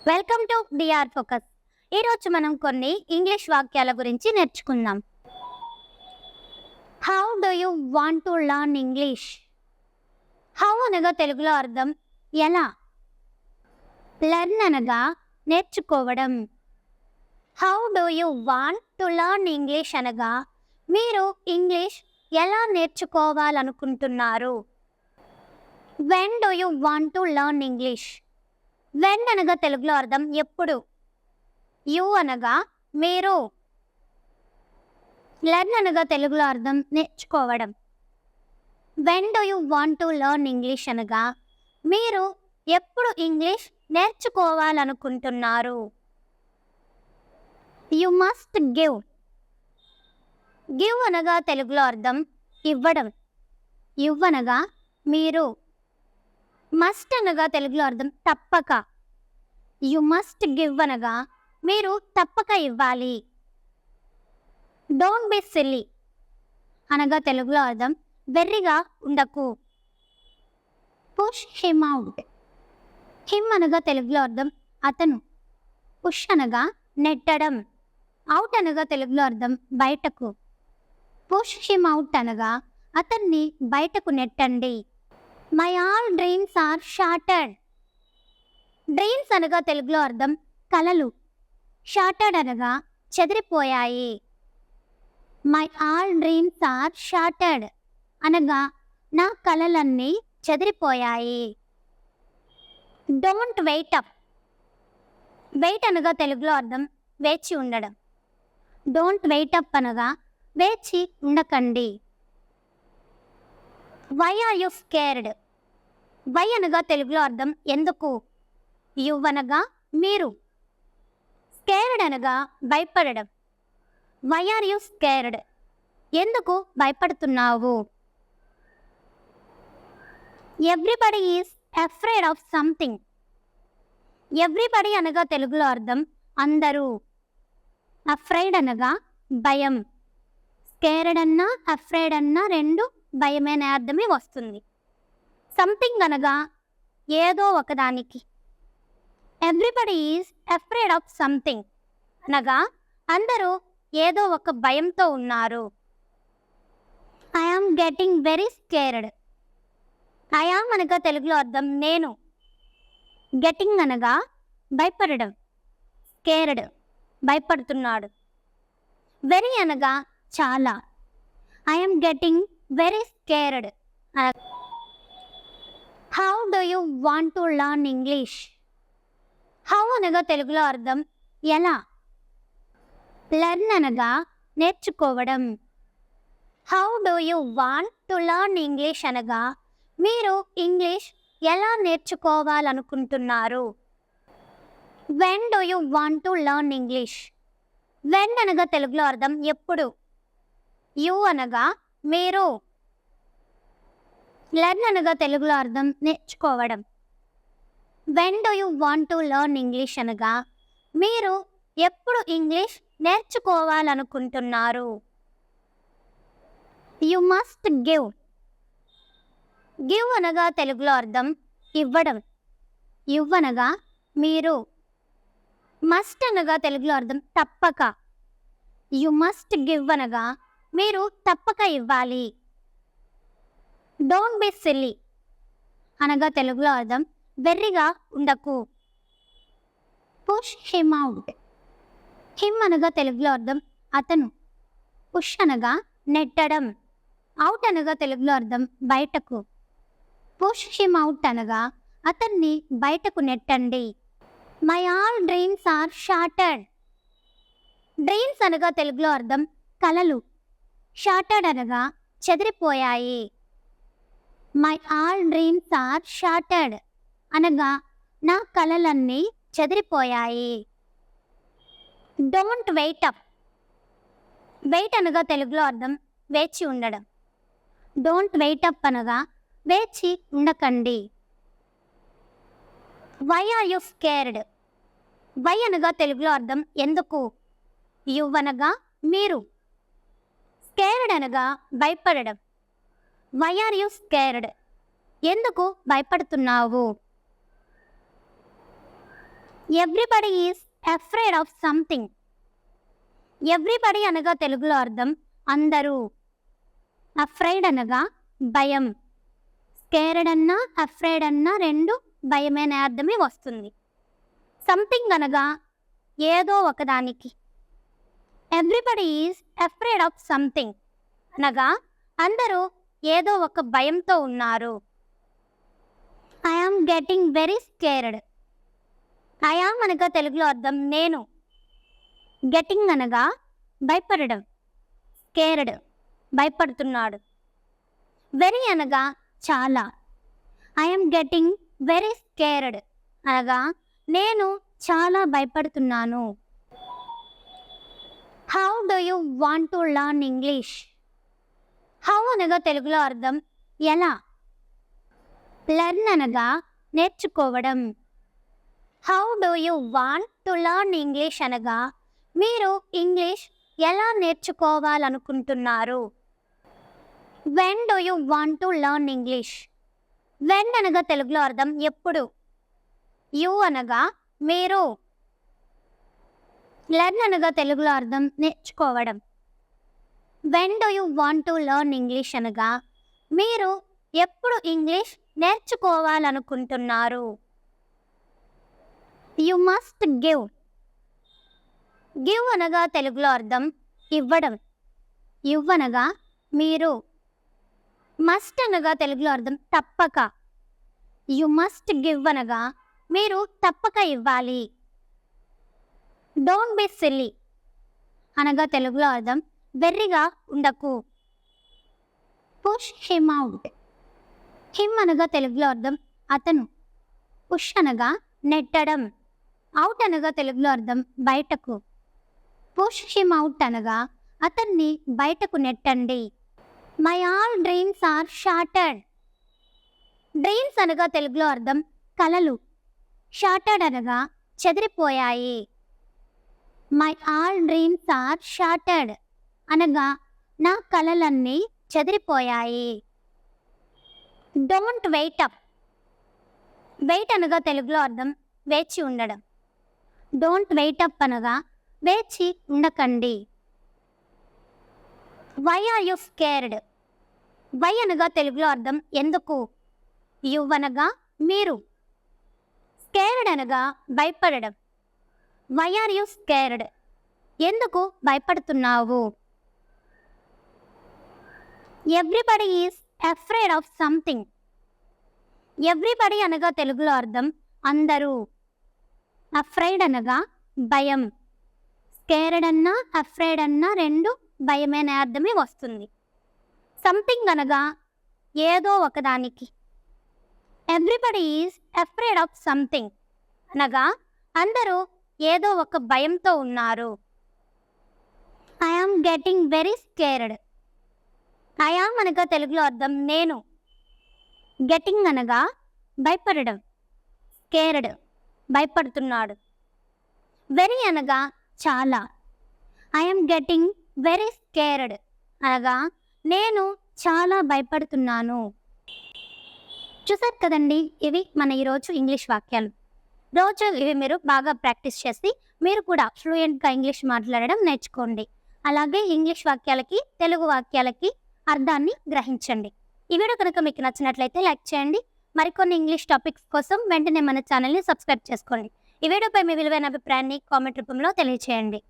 Welcome to DR focus. ఈరోజు మనం కొన్ని ఇంగ్లీష్ వాక్యాల గురించి నేర్చుకుందాం. How do you want to learn English? How అనగా తెలుగులో అర్థం ఎలా. లెర్న్ అనగా నేర్చుకోవడం. How do you want to learn English అనగా మీరు ఇంగ్లీష్ ఎలా నేర్చుకోవాలనుకుంటున్నారు. When do you want to learn English? When అనగా తెలుగులో అర్థం ఎప్పుడు. యు అనగా మీరు. లెర్న్ అనగా తెలుగులో అర్థం నేర్చుకోవడం. When do you want to learn English అనగా మీరు ఎప్పుడు ఇంగ్లీష్ నేర్చుకోవాలనుకుంటున్నారు. You must give. గివ్ అనగా తెలుగులో అర్థం ఇవ్వడం. ఇవ్వనగా మీరు. మస్ట్ అనగా తెలుగులో అర్థం తప్పక. యు మస్ట్ గివ్ అనగా మీరు తప్పక ఇవ్వాలి. డోంట్ బి సిల్లీ అనగా తెలుగులో అర్థం వెర్రిగా ఉండకు. Push him out. హిమ్ అనగా తెలుగులో అర్థం అతను. పుష్ అనగా నెట్టడం. అవుట్ అనగా తెలుగులో అర్థం బయటకు. పుష్ హిమ్ అవుట్ అనగా అతన్ని బయటకు నెట్టండి. My all dreams are shattered. Dreams అనగా తెలుగులో అర్థం కలలు. షాటర్డ్ అనగా చెదిరిపోయాయి. My all dreams are shattered అనగా నా కలలన్నీ చెదిరిపోయాయి. Don't wait up. వెయిట్ అనగా తెలుగులో అర్థం వేచి ఉండడం. డోంట్ వెయిట్ అప్ అనగా వేచి ఉండకండి. Why are you scared? Why అనగా తెలుగులో అర్థం ఎందుకు. యు అనగా మీరు. స్కేర్డ్ అనగా భయపడడం. Why are you scared? ఎందుకు భయపడుతున్నావు. Everybody is afraid of something. Everybody అనగా తెలుగులో అర్థం అందరూ. అఫ్రైడ్ అనగా భయం. స్కేర్డ్ అన్నా అఫ్రైడ్ అన్నా రెండు భయమైన అర్థమే వస్తుంది. సంథింగ్ అనగా ఏదో ఒకదానికి. Everybody is afraid of something అనగా అందరూ ఏదో ఒక భయంతో ఉన్నారు. I am getting very scared. I am అనగా తెలుగులో అర్థం నేను. గెటింగ్ అనగా భయపడడం. స్కేర్డ్ భయపడుతున్నాడు. వెరీ అనగా చాలా. I am getting very scared. How do you want to learn English? How అనగా తెలుగులో అర్థం ఎలా. లెర్న్ అనగా నేర్చుకోవడం. How do you want to learn English అనగా మీరు ఇంగ్లీష్ ఎలా నేర్చుకోవాలనుకుంటున్నారు. When do you want to learn English? When అనగా తెలుగులో అర్థం ఎప్పుడు. యు అనగా మీరు. లెర్న్ అనగా తెలుగులో అర్థం నేర్చుకోవడం. When do you want to learn English అనగా మీరు ఎప్పుడు ఇంగ్లీష్ నేర్చుకోవాలనుకుంటున్నారు. You must give. గివ్ అనగా తెలుగులో అర్థం ఇవ్వడం. ఇవ్వనగా మీరు. మస్ట్ అనగా తెలుగులో అర్థం తప్పక. యు మస్ట్ గివ్ అనగా మీరు తప్పక ఇవ్వాలి. డోంట్ బి సిల్లీ అనగా తెలుగులో అర్థం వెర్రిగా ఉండకు. Push him out. హిమ్ అనగా తెలుగులో అర్థం అతను. పుష్ అనగా నెట్టడం. అవుట్ అనగా తెలుగులో అర్థం బయటకు. పుష్ హిమ్ అవుట్ అనగా అతన్ని బయటకు నెట్టండి. My all dreams are shattered. Dreams అనగా తెలుగులో అర్థం కలలు. షాటర్డ్ అనగా చెదిరిపోయాయి. My all dreams are shattered అనగా నా కలలన్నీ చెదిరిపోయాయి. Don't wait up. వెయిట్ అనగా తెలుగులో అర్థం వేచి ఉండడం. డోంట్ వెయిట్ అప్ అనగా వేచి ఉండకండి. Why are you scared? Why అనగా తెలుగులో అర్థం ఎందుకు. యు అనగా మీరు. స్కేర్డ్ అనగా భయపడడం. Why are you scared? ఎందుకు భయపడుతున్నావు. Everybody is afraid of something. Everybody అనగా తెలుగులో అర్థం అందరూ. అఫ్రైడ్ అనగా భయం. స్కేర్డ్ అన్నా అఫ్రైడ్ అన్నా రెండు భయమే అనే అర్థమే వస్తుంది. సంథింగ్ అనగా ఏదో ఒకదానికి. Everybody is afraid of something అనగా అందరూ ఏదో ఒక భయంతో ఉన్నారు. I am getting very scared. I am అనగా తెలుగులో అర్థం నేను. గెటింగ్ అనగా భయపడడం. స్కేర్డ్ భయపడుతున్నాడు. వెరీ అనగా చాలా. I am getting very scared అనగా నేను చాలా భయపడుతున్నాను. How do you want to learn English? How అనగా తెలుగులో అర్థం ఎలా. లెర్న్ అనగా నేర్చుకోవడం. How do you want to learn English అనగా మీరు ఇంగ్లీష్ ఎలా నేర్చుకోవాలనుకుంటున్నారు. When do you want to learn English? When అనగా తెలుగులో అర్థం ఎప్పుడు. యు అనగా మీరు. లెర్న్ అనగా తెలుగులో అర్థం నేర్చుకోవడం. When do you want to learn English అనగా మీరు ఎప్పుడు ఇంగ్లీష్ నేర్చుకోవాలనుకుంటున్నారు. You must give. గివ్ అనగా తెలుగులో అర్థం ఇవ్వడం. ఇవ్వనగా మీరు. మస్ట్ అనగా తెలుగులో అర్థం తప్పక. యు మస్ట్ గివ్ అనగా మీరు తప్పక ఇవ్వాలి. డోంట్ బి సిల్లీ అనగా తెలుగులో అర్థం వెర్రిగా ఉండకు. Push him out. హిమ్ అనగా తెలుగులో అర్థం అతను. పుష్ అనగా నెట్టడం. అవుట్ అనగా తెలుగులో అర్థం బయటకు. పుష్ హిమ్ అవుట్ అనగా అతన్ని బయటకు నెట్టండి. My all dreams are shattered. Dreams అనగా తెలుగులో అర్థం కలలు. షాటర్డ్ అనగా చెదిరిపోయాయి. My all dreams are shattered అనగా నా కలలన్నీ చెదిరిపోయాయి. Don't wait up. వెయిట్ అనగా తెలుగులో అర్థం వేచి ఉండడం. డోంట్ వెయిట్ అప్ అనగా వేచి ఉండకండి. Why are you scared? Why అనగా తెలుగులో అర్థం ఎందుకు. యు అనగా మీరు. స్కేర్డ్ అనగా భయపడడం. Why are you scared? ఎందుకు భయపడుతున్నావు. Everybody is afraid of something. Everybody అనగా తెలుగులో అర్థం అందరూ. అఫ్రైడ్ అనగా భయం. స్కేర్డ్ అన్నా అఫ్రైడ్ అన్నా రెండు భయమే అనే అర్థమే వస్తుంది. సంథింగ్ అనగా ఏదో ఒకదానికి. Everybody is afraid of something అనగా అందరూ ఏదో ఒక భయంతో ఉన్నారు. I am getting very scared. I am అనగా తెలుగులో అర్థం నేను. గెటింగ్ అనగా భయపడడం. స్కేర్డ్ భయపడుతున్నాడు. వెరీ అనగా చాలా. I am getting very scared అనగా నేను చాలా భయపడుతున్నాను. చూసారు కదండి, ఇవి మన ఈరోజు ఇంగ్లీష్ వాక్యాలు. రోజు ఇవి మీరు బాగా ప్రాక్టీస్ చేసి మీరు కూడా ఫ్లూయెంట్గా ఇంగ్లీష్ మాట్లాడడం నేర్చుకోండి. అలాగే ఇంగ్లీష్ వాక్యాలకి తెలుగు వాక్యాలకి అర్థాన్ని గ్రహించండి. ఈ వీడియో కనుక మీకు నచ్చినట్లయితే లైక్ చేయండి. మరికొన్ని ఇంగ్లీష్ టాపిక్స్ కోసం వెంటనే మన ఛానల్ని సబ్స్క్రైబ్ చేసుకోండి. ఈ వీడియోపై మీ విలువైన అభిప్రాయాన్ని కామెంట్ రూపంలో తెలియచేయండి.